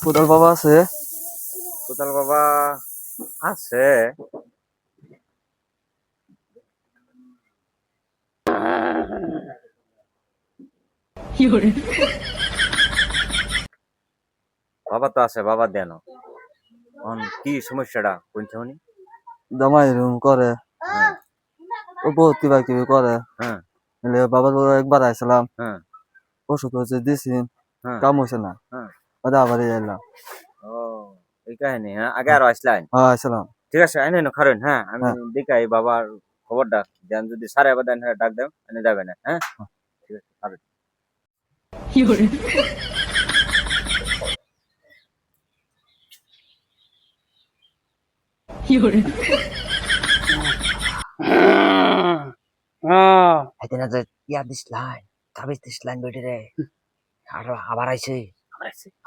কোদাল বাবা আছে? কোদাল বাবা আছে। বাবা তো আছে, বাবা দেন। কি সমস্যাটা কোনছে উনি? জামাই এরকম করে, ও বহুত কিবা কিবি করে। হ্যাঁ বাবার একবার আইছিলাম, হ্যাঁ ওষুধ হচ্ছে দিছি, হ্যাঁ কাম হয়েছে না, হ্যাঁ। আবার এলাম। ও এই কাহিনী। হ্যাঁ, আগে আরো আসলেন? হ্যাঁ আইছিলাম। ঠিক আছে, আইনে না খারেন। হ্যাঁ, আমি হ্যাঁ দেখাই বাবার খবরটা দেন, যদি সারে আবার দেন ডাক দেন, এনে যাবে না। হ্যাঁ ঠিক আছে, খারেন। এদিন যে ইয়া দিসলাইন, তাবিজ দিসলাইন বেটি রে, আর আবার আইছে,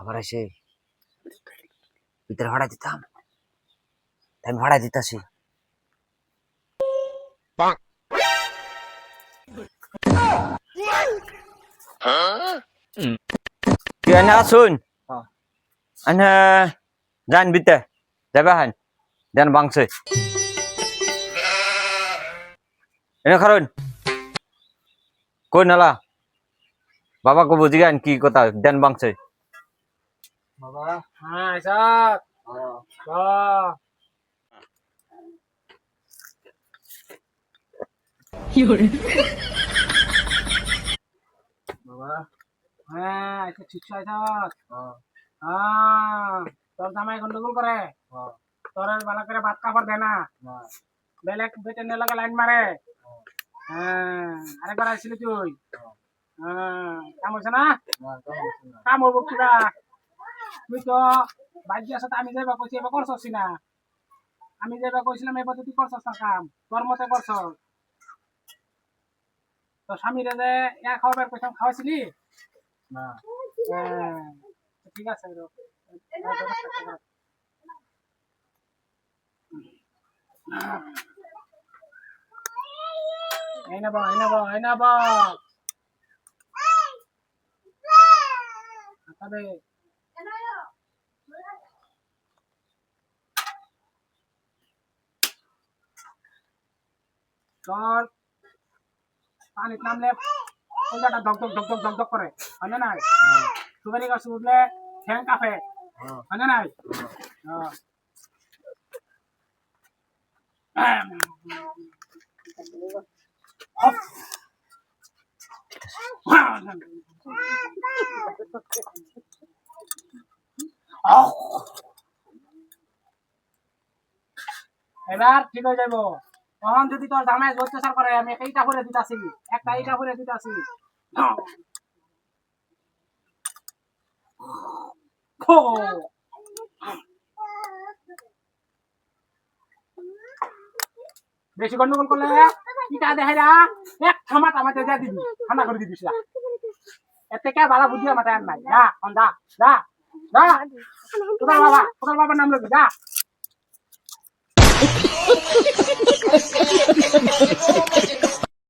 আবার আইছে। ভিতরে ভাড়া দিতাম, আমি ভাড়া দিতাছি। কি এনে আসুন? এনে যান বিতে যাবে হান দেন বাংছে। এনে খারুন কই নালা বাবাকে বুঝি গান কি কথা দেন বাংছে। বাবা হ্যাঁ আইসাক বাবা হ্যাঁ আইসা ঠিক আইসাক। হ্যাঁ তোর জামাই গন্ডগোল করে, তোর ভালো করে ভাত কাপড় দেয় না, বেলেগ বেটে নিয়ে লাগে লাইন মারে। হ্যাঁ আরেকবার আসছিলি তুই? হ্যাঁ কাম হয়েছে না? কাম হবো কিবা? তুই তো বাজ্য আছে, আমি যাইবা কইছি এবার করছস না। আমি যাইবা কইছিলাম এবার তুই করছস না কাম, তোর মতে করছ। তো স্বামীরে যে ইয়া খাওয়াবার কইতাম খাওয়াইছিলি না? ঠিক আছে এই নেব এই নেব এই নেব তবে তোর পানি নামলে ওইটা ধক ধক ধক ধক ধক ধক করে, হয় না নাই? সুপারি গাছ উঠলে ঠ্যাং কাঁপে, হয় না নাই? এবার ঠিক হয়ে যাবো। তখন যদি তোর জামাই অত্যাচার করে, আমি এইটা করে দিতাছি, একটা এইটা করে দিতাছি। বেশি গন্ডগোল করলে ইটা দেখে যা এক থামা টামাতে যা দিবি, ঠান্ডা করে দিবি। এর থেকে ভালো বুদ্ধি আমার আর নাই। যা যা যা যা, কোথার বাবার নাম লবি, যা।